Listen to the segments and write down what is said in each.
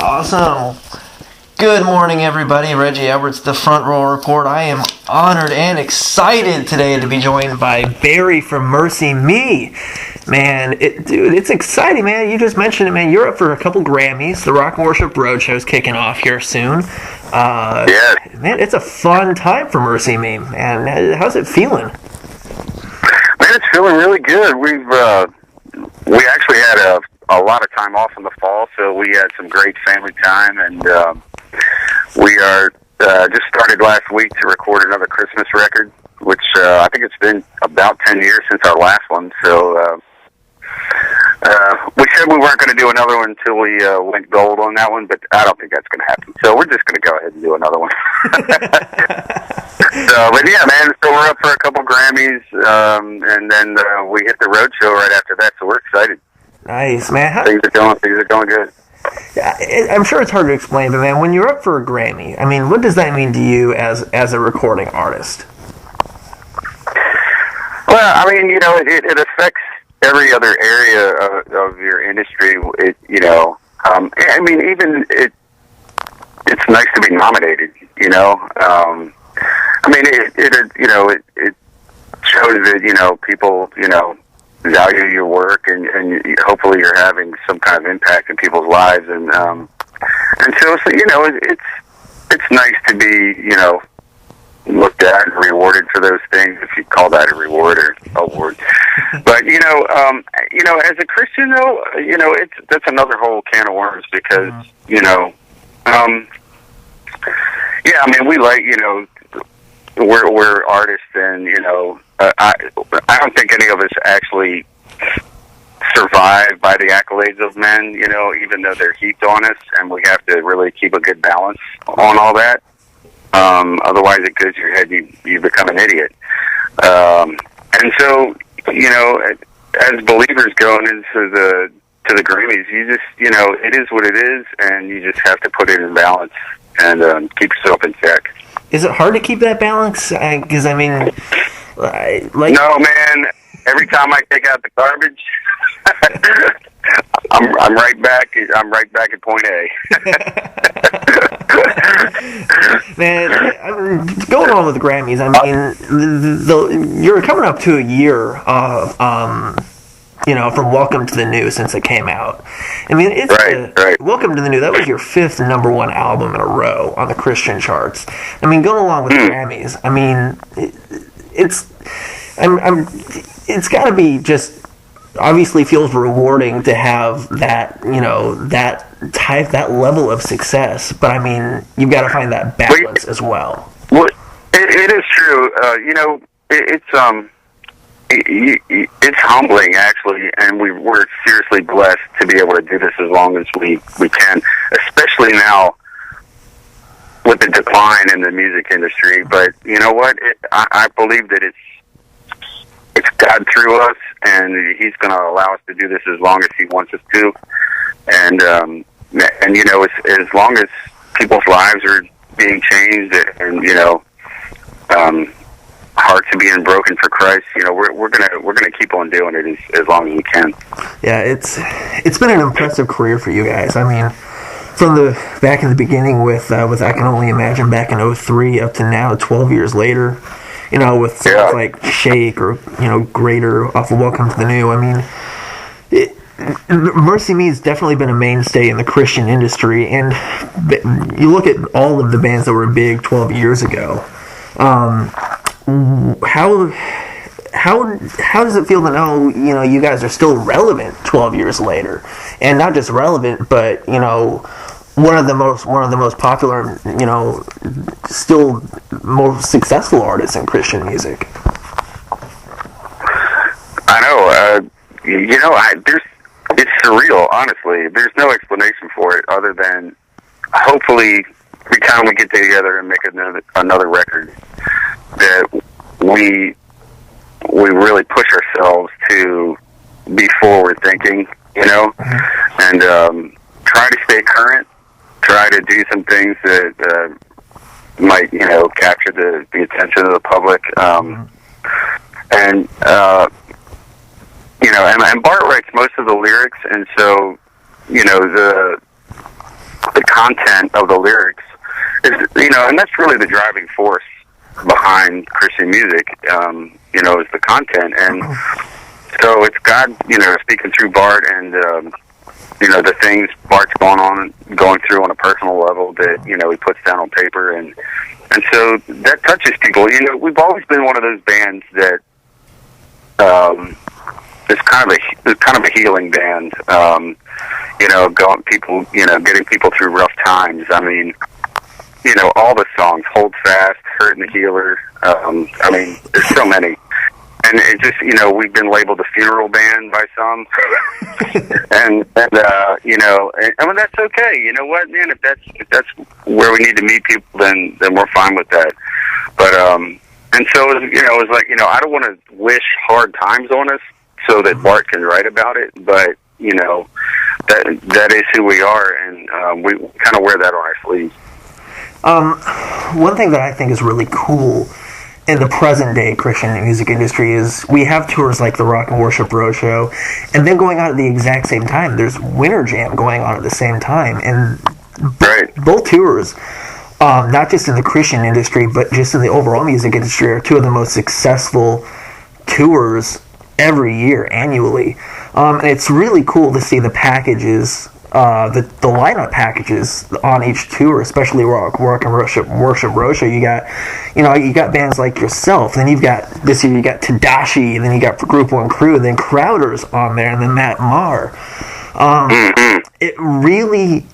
Awesome. Good morning, everybody. Reggie Edwards, the Front Row Report. I am honored and excited today to be joined by Barry from MercyMe. Man, dude, it's exciting, man. You just mentioned it, man. You're up for a couple Grammys. The Rock and Worship Roadshow is kicking off here soon. Yeah. Man, it's a fun time for MercyMe, man. How's it feeling? Man, it's feeling really good. We actually had a lot of time off in the fall, so we had some great family time, and we are just started last week to record another Christmas record, which I think it's been about 10 years since our last one. So we said we weren't going to do another one until we went gold on that one, but I don't think that's going to happen. So we're just going to go ahead and do another one. But yeah, man, so we're up for a couple Grammys, and then we hit the road show right after that, so we're excited. Nice, man. Things are going good. I'm sure it's hard to explain, but man, when you're up for a Grammy, I mean, what does that mean to you as a recording artist? Well, I mean, you know, it affects every other area of your industry. I mean, even it's nice to be nominated. You know, I mean, it shows that people value your work, and hopefully you're having some kind of impact in people's lives, and so it's nice to be looked at and rewarded for those things, if you call that a reward or award. But as a Christian though, that's another whole can of worms, because I mean, we like we're artists, and I don't think any of us actually survive by the accolades of men, even though they're heaped on us, and we have to really keep a good balance on all that. Otherwise it goes to your head, you become an idiot. And so, as believers going into the Grammys, you just, it is what it is, and you just have to put it in balance and keep yourself in check. Is it hard to keep that balance? Because, I mean, No, man. Every time I take out the garbage, I'm right back. I'm right back at point A. Man, going on with the Grammys, I mean, you're coming up to a year of, from Welcome to the New since it came out. I mean, it's right. Welcome to the New. That was your 5th #1 album in a row on the Christian charts. I mean, going along with the Grammys, I mean, it's got to be just obviously feels rewarding to have that, that level of success. But I mean, you've got to find that balance as well. Well, it is true. It's humbling, actually, and we're seriously blessed to be able to do this as long as we can, especially now with the decline in the music industry. But you know what? I believe that it's God through us, and He's going to allow us to do this as long as He wants us to. And as long as people's lives are being changed, and hearts are being broken for Christ, we're gonna keep on doing it as long as we can. Yeah, it's been an impressive career for you guys. I mean, from the back in the beginning with I Can Only Imagine back in 2003 up to now, 12 years later, with songs like Shake or Greater off of Welcome to the New. I mean, MercyMe has definitely been a mainstay in the Christian industry, and you look at all of the bands that were big 12 years ago. How does it feel to know you guys are still relevant 12 years later, and not just relevant, but one of the most popular, still most successful artists in Christian music? I know. It's surreal, honestly. There's no explanation for it other than hopefully every time we get together and make another record, that we really push ourselves to be forward thinking, and try to stay current, try to do some things that might, capture the attention of the public, and Bart writes most of the lyrics, and so, the content of the lyrics is, and that's really the driving force behind Christian music, is the content. And so it's God, speaking through Bart and, the things Bart's going through on a personal level that, he puts down on paper. And so that touches people. We've always been one of those bands that, it's kind of a healing band. Getting people through rough times. I mean, all the songs, Hold Fast, Hurt and the Healer. There's so many. And it just, we've been labeled a funeral band by some. and that's okay. You know what, man? If that's where we need to meet people, then we're fine with that. But, and so, it was like, I don't want to wish hard times on us so that Bart can write about it, but, that is who we are, and we kind of wear that on our sleeves. One thing that I think is really cool in the present-day Christian music industry is we have tours like the Rock and Worship Roadshow, and then going on at the exact same time, there's Winter Jam going on at the same time, and both tours, not just in the Christian industry, but just in the overall music industry, are two of the most successful tours every year, annually. And it's really cool to see the packages, the lineup packages on each tour, especially Rock and Worship Roadshow. You got bands like yourself, then this year you got Tadashi, and then you got Group One Crew, and then Crowder's on there, and then Matt Maher. It really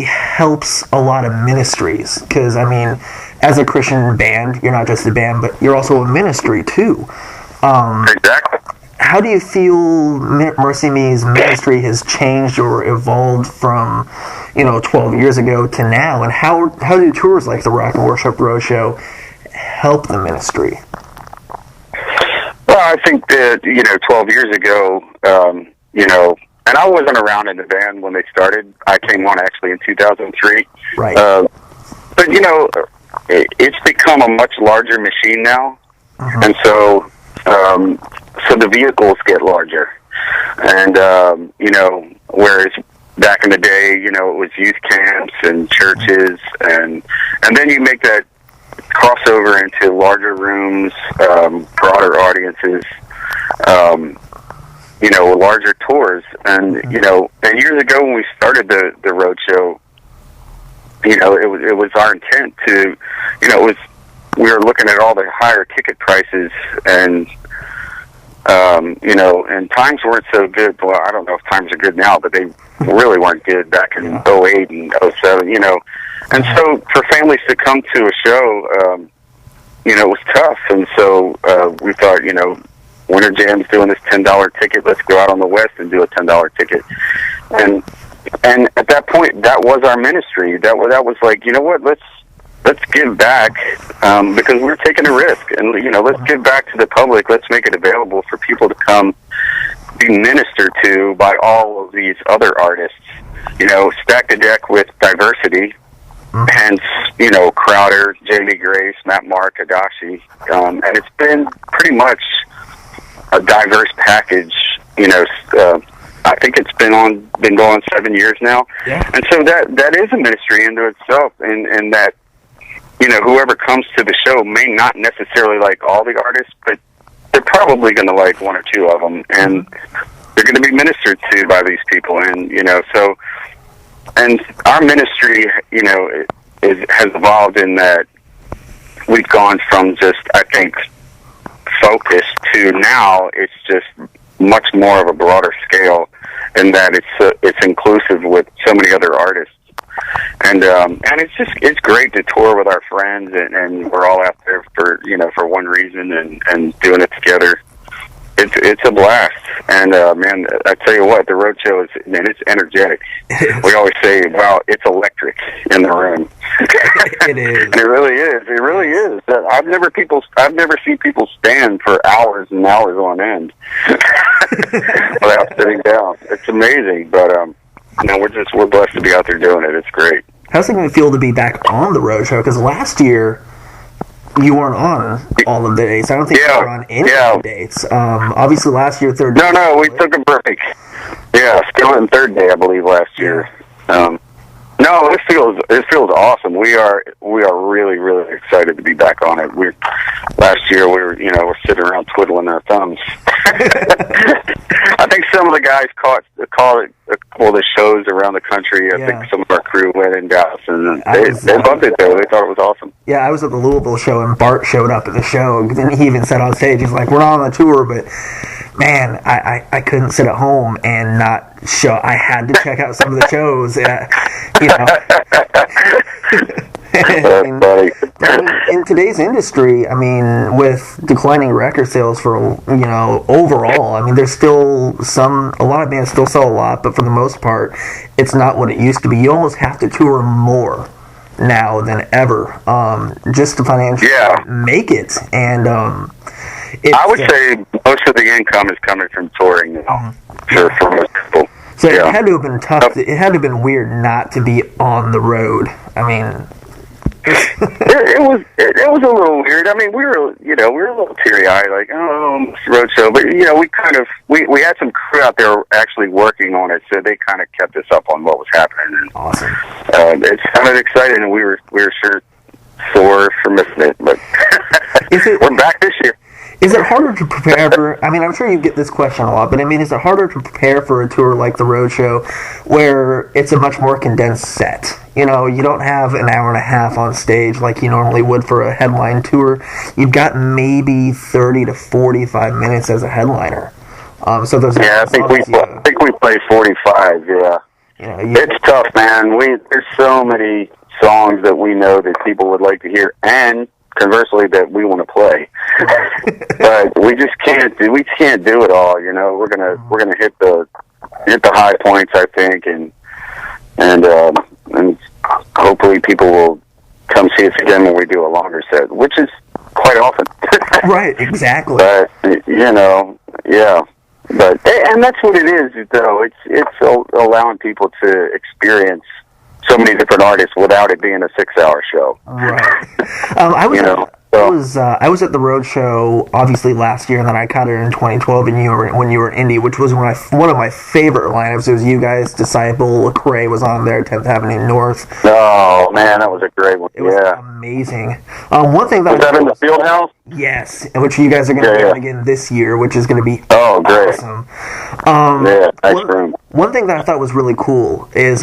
helps a lot of ministries, because as a Christian band, you're not just a band, but you're also a ministry too. Exactly. How do you feel MercyMe's ministry has changed or evolved from 12 years ago to now, and how do tours like the Rock and Worship Roadshow help the ministry? Well, I think that 12 years ago, and I wasn't around in the band when they started. I came on actually in 2003. Right. But it's become a much larger machine now, and so the vehicles get larger, and whereas back in the day, it was youth camps and churches, and then you make that crossover into larger rooms, broader audiences, larger tours, and and years ago when we started the road show, it was our intent to, we were looking at all the higher ticket prices, and and times weren't so good. Well, I don't know if times are good now, but they really weren't good back in 08 and 07, And so for families to come to a show, it was tough. And so we thought, Winter Jam's doing this $10 ticket. Let's go out on the West and do a $10 ticket. And at that point, that was our ministry. That was like, what, let's give back, because we're taking a risk, and let's give back to the public. Let's make it available for people to come be ministered to by all of these other artists. Stack the deck with diversity, hence Crowder, Jamie Grace, Matt Mark, Adashi, and it's been pretty much a diverse package. I think it's been going 7 years now, and so that is a ministry into itself, and that. Whoever comes to the show may not necessarily like all the artists, but they're probably going to like one or two of them, and they're going to be ministered to by these people. And, so, and our ministry, has evolved in that we've gone from just, I think, focus to now it's just much more of a broader scale, in that it's inclusive with so many other artists. And it's great to tour with our friends, and we're all out there for one reason, and doing it together. It's a blast, and man, I tell you what, the road show it's energetic. We always say, wow, it's electric in the room. It is. And it really is. It really is. I've never seen people stand for hours and hours on end without sitting down. It's amazing, but we're blessed to be out there doing it. It's great. How's it going to feel to be back on the road show? Because last year you weren't on all of the dates. I don't think you were on any of the dates. Obviously, last year, third day. No, we took a break. Yeah, still in third day, I believe, last year. feels awesome. We are really, really excited to be back on it. Last year we're sitting around twiddling our thumbs. I think some of the guys caught it a couple of the shows around the country. I think some of our crew went in Dallas, and they loved it though. They thought it was awesome. Yeah, I was at the Louisville show, and Bart showed up at the show, and he even said on stage, he's like, "We're not on the tour, but man, I couldn't sit at home and not show. I had to check out some of the shows." In today's industry, I mean, with declining record sales for overall, I mean, there's still a lot of bands still sell a lot, but for the most part, it's not what it used to be. You almost have to tour more now than ever, just to financially make it. And I would say most of the income is coming from touring now, for most people. So it had to have been tough. It had to have been weird not to be on the road. I mean, it was a little weird. I mean, we were a little teary-eyed, like, oh, Roadshow. But we had some crew out there actually working on it, so they kind of kept us up on what was happening. And, awesome. It sounded exciting, and we were sure sore for missing it, but we're back this year. Is it harder to prepare for, I mean, I'm sure you get this question a lot, but I mean, is it harder to prepare for a tour like the Roadshow where it's a much more condensed set? You don't have an hour and a half on stage like you normally would for a headline tour. You've got maybe 30 to 45 minutes as a headliner. So there's I think we play 45, It's tough, man. There's so many songs that we know that people would like to hear, and conversely that we want to play, but we just can't do it all. We're gonna hit the high points, I think, and hopefully people will come see us again when we do a longer set, which is quite often. Right, exactly. But but and that's what it is, though. It's allowing people to experience so many different artists without it being a 6-hour show. Right. I was at the Roadshow obviously last year, and then I caught it in 2012 when you were in Indy, which was one of my favorite lineups. It was you guys, Disciple, Lecrae was on there, 10th Avenue North. Oh man, that was a great one. It was amazing. One thing was that in the Field House? Yes, which you guys are going to be on again this year, which is going to be great. Awesome. Nice room. One thing that I thought was really cool is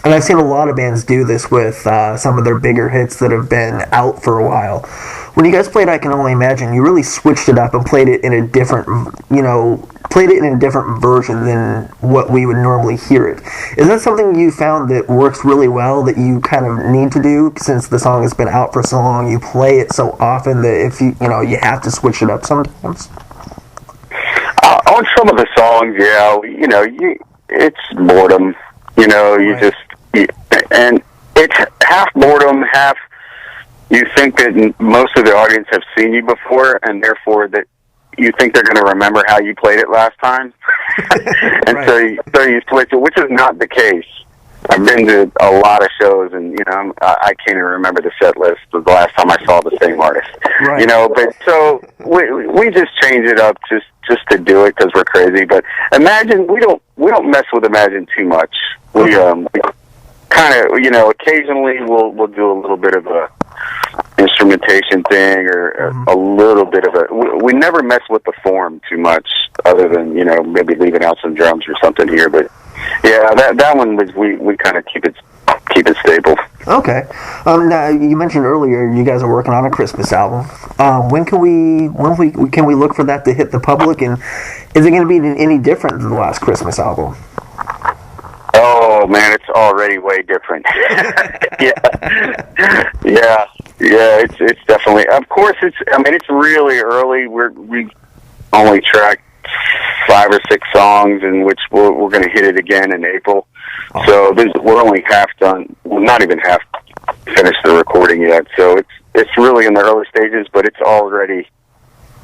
and I've seen a lot of bands do this with some of their bigger hits that have been out for a while. When you guys played I Can Only Imagine, you really switched it up and played it in a different, version than what we would normally hear it. Is that something you found that works really well, that you kind of need to do, since the song has been out for so long, you play it so often that if you have to switch it up sometimes? On some of the songs, it's boredom. And it's half boredom, half you think that most of the audience have seen you before, and therefore that you think they're going to remember how you played it last time. And so you switch it, which is not the case. I've been to a lot of shows, and I can't even remember the set list of the last time I saw the same artist. Right. But so we just change it up just to do it because we're crazy. But Imagine, we don't mess with Imagine too much. We kind of occasionally we'll do a little bit of a instrumentation thing or a little bit of we never mess with the form too much, other than maybe leaving out some drums or something here. But that one was we kind of keep it stable. Okay. Now you mentioned earlier you guys are working on a Christmas album. When can we look for that to hit the public, and is it going to be any different than the last Christmas album? Oh man, it's already way different. It's definitely. Of course, it's really early. We only tracked 5 or 6 songs, in which we're going to hit it again in April. So we're only half done. Well, not even half finished the recording yet. So it's really in the early stages, but it's already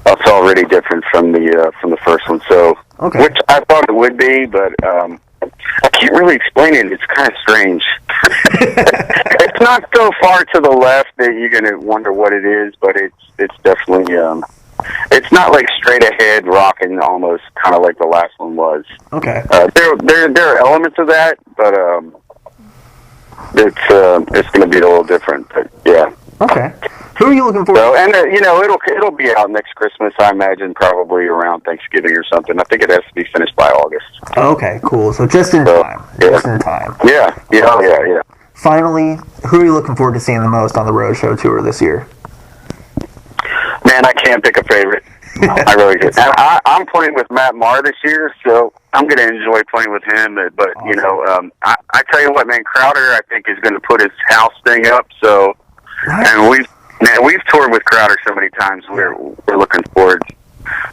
different from the first one. So which I thought it would be, but I can't really explain it. It's kind of strange. It's not so far to the left that you're going to wonder what it is, but it's definitely it's not like straight ahead rocking, almost kind of like the last one was. Okay. There are elements of that, but it's going to be a little different. But yeah. Okay. Who are you looking for? So, and it'll be out next Christmas, I imagine, probably around Thanksgiving or something. I think it has to be finished by August. Okay, cool. So just in time. Yeah. Just in time. Yeah. Finally, who are you looking forward to seeing the most on the Roadshow tour this year? Man, I can't pick a favorite. I really do. And I'm playing with Matt Marr this year, so I'm going to enjoy playing with him. But awesome. I tell you what, man, Crowder, I think, is going to put his house thing up. So, and we've toured with Crowder so many times. We're looking forward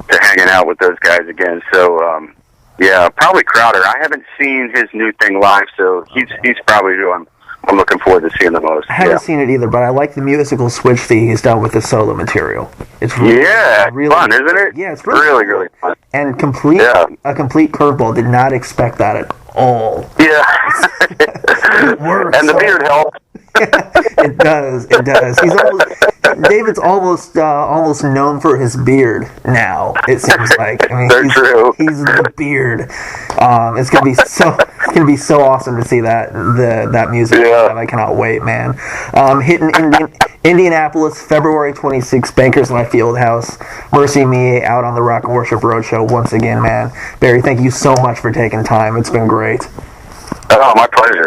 to hanging out with those guys again. So, yeah, probably Crowder. I haven't seen his new thing live, so he's probably who I'm looking forward to seeing the most. I haven't seen it either, but I like the musical switch that he's done with the solo material. It's really, really fun, isn't it? Yeah, it's really fun. And a complete curveball. Did not expect that at all. Yeah. It works. And the beard helps. It does. David's almost known for his beard now. It seems like. I mean, true. He's the beard. It's gonna be so awesome to see that music. Yeah. I cannot wait, man. Hitting Indianapolis, February 26th, Bankers Life Fieldhouse. MercyMe out on the Rock and Worship Roadshow once again, man. Barry, thank you so much for taking time. It's been great. Oh, my pleasure.